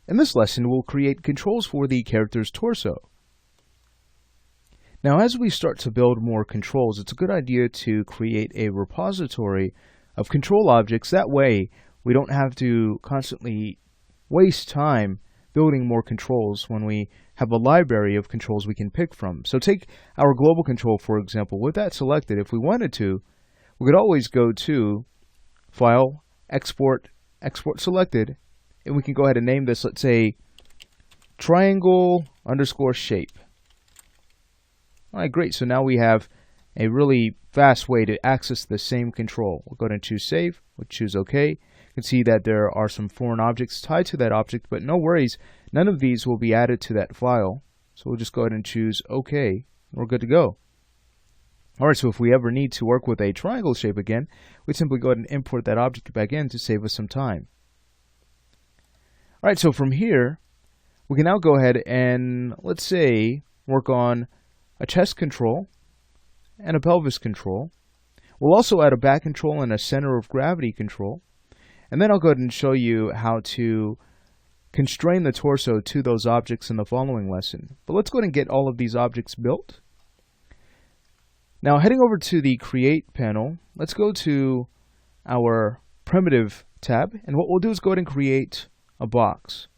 In this lesson, we'll create controls for the character's torso. Now, as we start to build more controls, it's a good idea to create a repository of control objects. That way, we don't have to constantly waste time building more controls when we have a library of controls we can pick from. So take our global control, for example. With that selected, if we wanted to, we could always go to File, Export, Export Selected, and we can go ahead and name this, let's say, triangle_shape. Alright, great. So now we have a really fast way to access the same control. We'll go ahead and choose Save. We'll choose OK. You can see that there are some foreign objects tied to that object, but no worries. None of these will be added to that file. So we'll just go ahead and choose OK. We're good to go. Alright, so if we ever need to work with a triangle shape again, we simply go ahead and import that object back in to save us some time. Alright, so from here, we can now go ahead and, let's say, work on a chest control and a pelvis control. We'll also add a back control and a center of gravity control. And then I'll go ahead and show you how to constrain the torso to those objects in the following lesson. But let's go ahead and get all of these objects built. Now, heading over to the Create panel, let's go to our Primitive tab. And what we'll do is go ahead and create a box.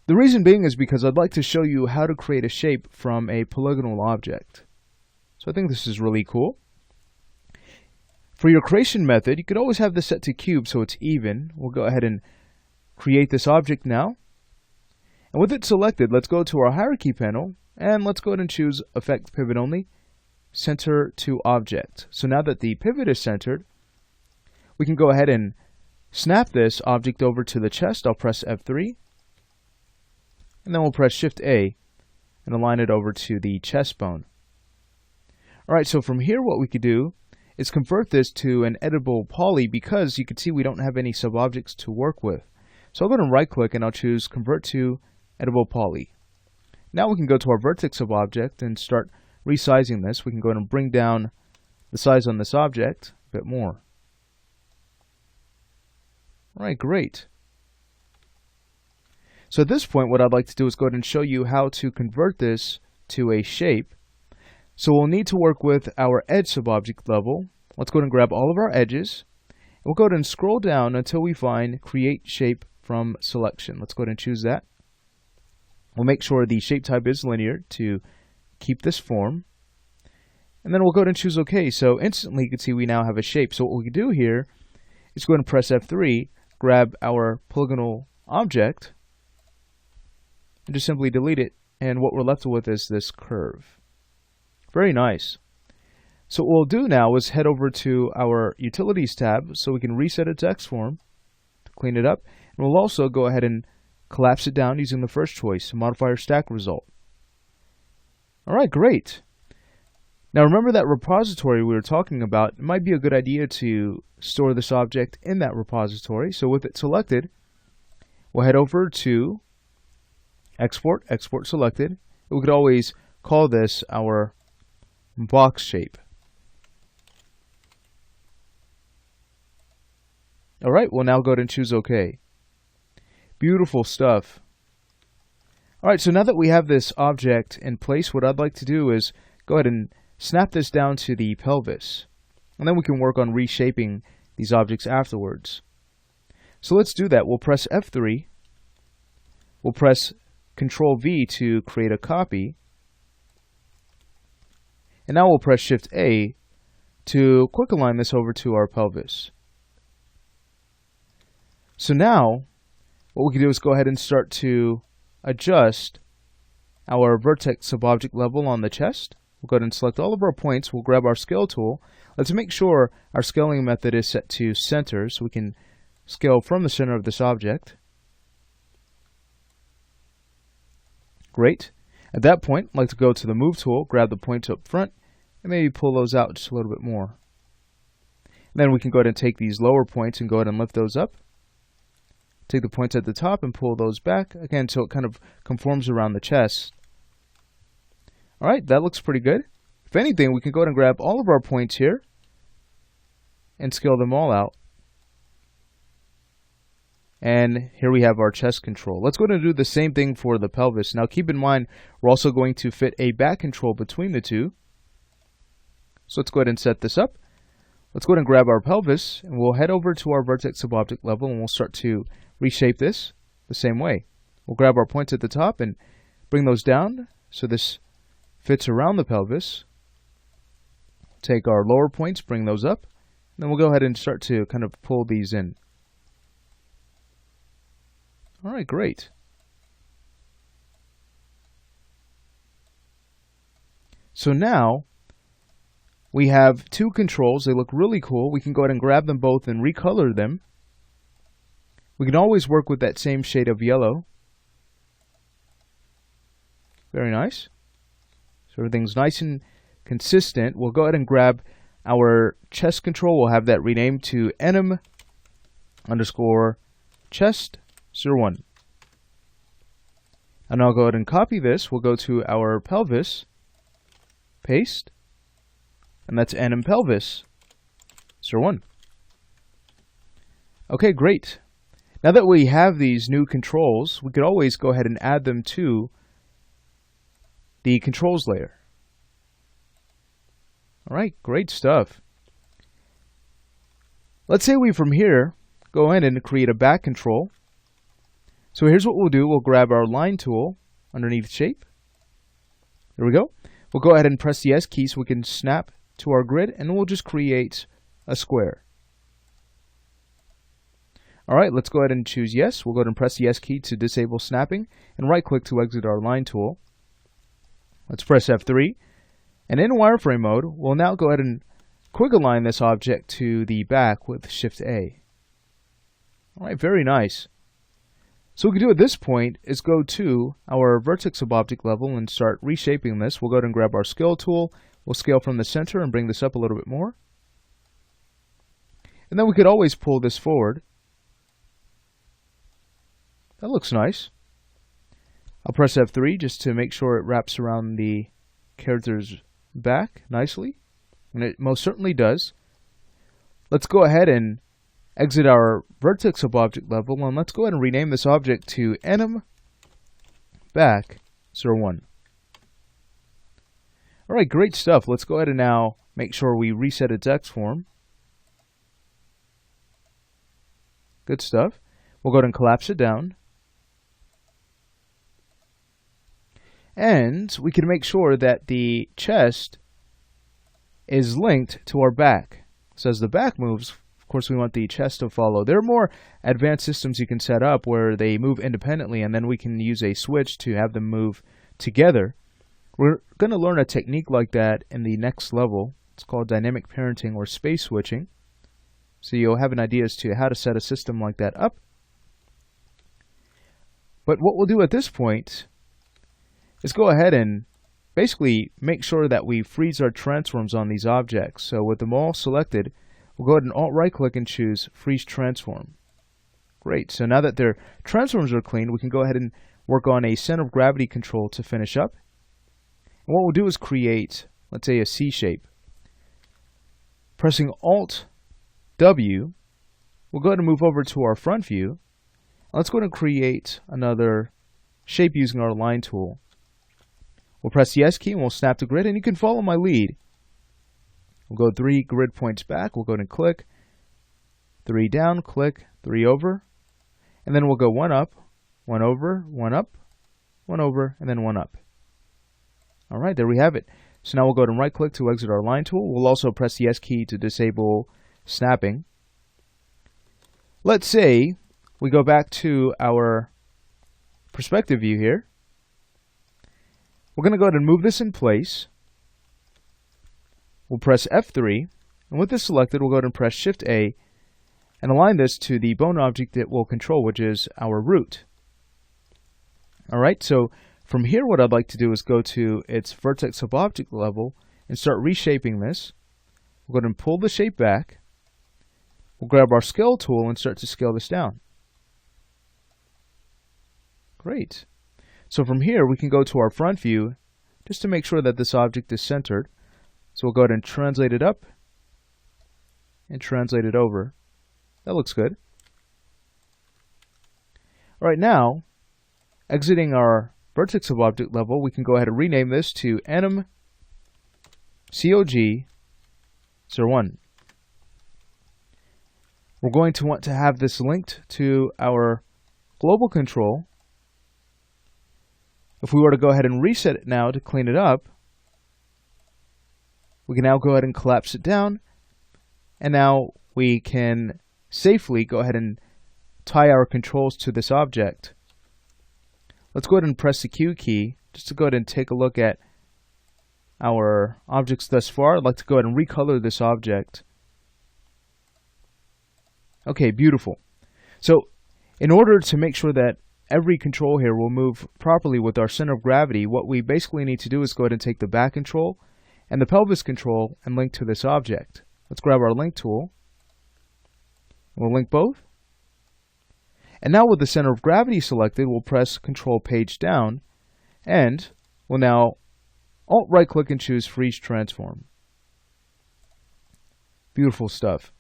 The reason being is because I'd like to show you how to create a shape from a polygonal object. So I think this is really cool. For your creation method, you could always have this set to cube so it's even. We'll go ahead and create this object now. And with it selected, let's go to our hierarchy panel and let's go ahead and choose Effect Pivot Only, Center to Object. So now that the pivot is centered, we can go ahead and snap this object over to the chest. I'll press F3. And then we'll press Shift A and align it over to the chest bone. Alright, so from here what we could do is convert this to an editable poly because you can see we don't have any sub-objects to work with. So I'll go ahead and right click and I'll choose Convert to Editable Poly. Now we can go to our vertex sub-object and start resizing this. We can go ahead and bring down the size on this object a bit more. Alright, great. So at this point, what I'd like to do is go ahead and show you how to convert this to a shape. So we'll need to work with our edge subobject level. Let's go ahead and grab all of our edges. And we'll go ahead and scroll down until we find Create Shape from Selection. Let's go ahead and choose that. We'll make sure the shape type is linear to keep this form. And then we'll go ahead and choose OK. So instantly you can see we now have a shape. So what we can do here is go ahead and press F3, grab our polygonal object, and just simply delete it, and what we're left with is this curve. Very nice. So what we'll do now is head over to our Utilities tab so we can reset its X-form to clean it up, and we'll also go ahead and collapse it down using the first choice, modifier stack result. Alright, great. Now remember that repository we were talking about. It might be a good idea to store this object in that repository. So with it selected, we'll head over to Export, Export Selected. We could always call this our box shape. Alright, we'll now go ahead and choose OK. Beautiful stuff. Alright, so now that we have this object in place, what I'd like to do is go ahead and snap this down to the pelvis. And then we can work on reshaping these objects afterwards. So let's do that. We'll press F3. We'll press Control V to create a copy. And now we'll press Shift A to quick align this over to our pelvis. So now what we can do is go ahead and start to adjust our vertex subobject level on the chest. We'll go ahead and select all of our points. We'll grab our scale tool. Let's make sure our scaling method is set to center so we can scale from the center of this object. Great. At that point, I'd like to go to the Move tool, grab the points up front, and maybe pull those out just a little bit more. And then we can go ahead and take these lower points and go ahead and lift those up. Take the points at the top and pull those back, again, so it kind of conforms around the chest. Alright, that looks pretty good. If anything, we can go ahead and grab all of our points here and scale them all out. And here we have our chest control. Let's go ahead and do the same thing for the pelvis. Now keep in mind, we're also going to fit a back control between the two. So let's go ahead and set this up. Let's go ahead and grab our pelvis, and we'll head over to our vertex subobject level, and we'll start to reshape this the same way. We'll grab our points at the top and bring those down so this fits around the pelvis. Take our lower points, bring those up, and then we'll go ahead and start to kind of pull these in. All right, great. So now we have two controls. They look really cool. We can go ahead and grab them both and recolor them. We can always work with that same shade of yellow. Very nice. So everything's nice and consistent. We'll go ahead and grab our chest control. We'll have that renamed to enum_chest01. And I'll go ahead and copy this. We'll go to our pelvis, paste, and that's enum pelvis 01. Okay, great. Now that we have these new controls, we could always go ahead and add them to the controls layer. All right, great stuff. Let's say we from here go in and create a back control. So here's what we'll do. We'll grab our line tool underneath shape. There we go. We'll go ahead and press the S key so we can snap to our grid, and we'll just create a square. All right, let's go ahead and choose yes. We'll go ahead and press the S key to disable snapping, and right click to exit our line tool. Let's press F3, and in wireframe mode, we'll now go ahead and quick align this object to the back with Shift A. All right, very nice. So what we can do at this point is go to our vertex subobject level and start reshaping this. We'll go ahead and grab our scale tool. We'll scale from the center and bring this up a little bit more. And then we could always pull this forward. That looks nice. I'll press F3 just to make sure it wraps around the character's back nicely. And it most certainly does. Let's go ahead and exit our vertex subobject level, and let's go ahead and rename this object to enum back 01. All right, great stuff. Let's go ahead and now make sure we reset its X form. Good stuff. We'll go ahead and collapse it down. And we can make sure that the chest is linked to our back. So as the back moves, of course, we want the chest to follow. There are more advanced systems you can set up where they move independently, and then we can use a switch to have them move together. We're going to learn a technique like that in the next level. It's called dynamic parenting or space switching. So you'll have an idea as to how to set a system like that up. But what we'll do at this point is go ahead and basically make sure that we freeze our transforms on these objects. So with them all selected, we'll go ahead and Alt-right click and choose Freeze Transform. Great. So now that their transforms are clean, we can go ahead and work on a center of gravity control to finish up. And what we'll do is create, let's say, a C shape. Pressing Alt-W, we'll go ahead and move over to our front view. Let's go ahead and create another shape using our line tool. We'll press the S key and we'll snap to grid, and you can follow my lead. We'll go 3 grid points back. We'll go ahead and click. 3 down, click, 3 over. And then we'll go 1 up, 1 over, 1 up, 1 over, and then 1 up. All right, there we have it. So now we'll go ahead and right click to exit our line tool. We'll also press the S key to disable snapping. Let's say we go back to our perspective view here. We're going to go ahead and move this in place. We'll press F3, and with this selected, we'll go ahead and press Shift A and align this to the bone object that we'll control, which is our root. All right, so from here, what I'd like to do is go to its vertex subobject level and start reshaping this. We'll go ahead and pull the shape back. We'll grab our scale tool and start to scale this down. Great. So from here, we can go to our front view just to make sure that this object is centered. So we'll go ahead and translate it up and translate it over. That looks good. Right now, exiting our vertex of object level, we can go ahead and rename this to anim COG01. We're going to want to have this linked to our global control. If we were to go ahead and reset it now to clean it up, we can now go ahead and collapse it down, and now we can safely go ahead and tie our controls to this object. Let's go ahead and press the Q key just to go ahead and take a look at our objects thus far. I'd like to go ahead and recolor this object. Okay, beautiful. So in order to make sure that every control here will move properly with our center of gravity, what we basically need to do is go ahead and take the back control and the pelvis control and link to this object. Let's grab our link tool. We'll link both. And now with the center of gravity selected, we'll press Control Page Down, and we'll now Alt right click and choose Freeze Transform. Beautiful stuff.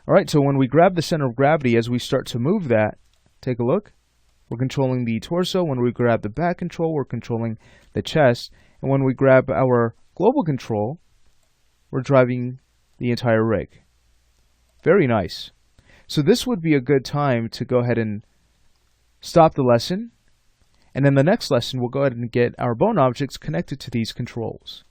Alright, so when we grab the center of gravity, as we start to move that, take a look. We're controlling the torso. When we grab the back control, we're controlling the chest. And when we grab our global control, we're driving the entire rig. Very nice. So this would be a good time to go ahead and stop the lesson. And in the next lesson, we'll go ahead and get our bone objects connected to these controls.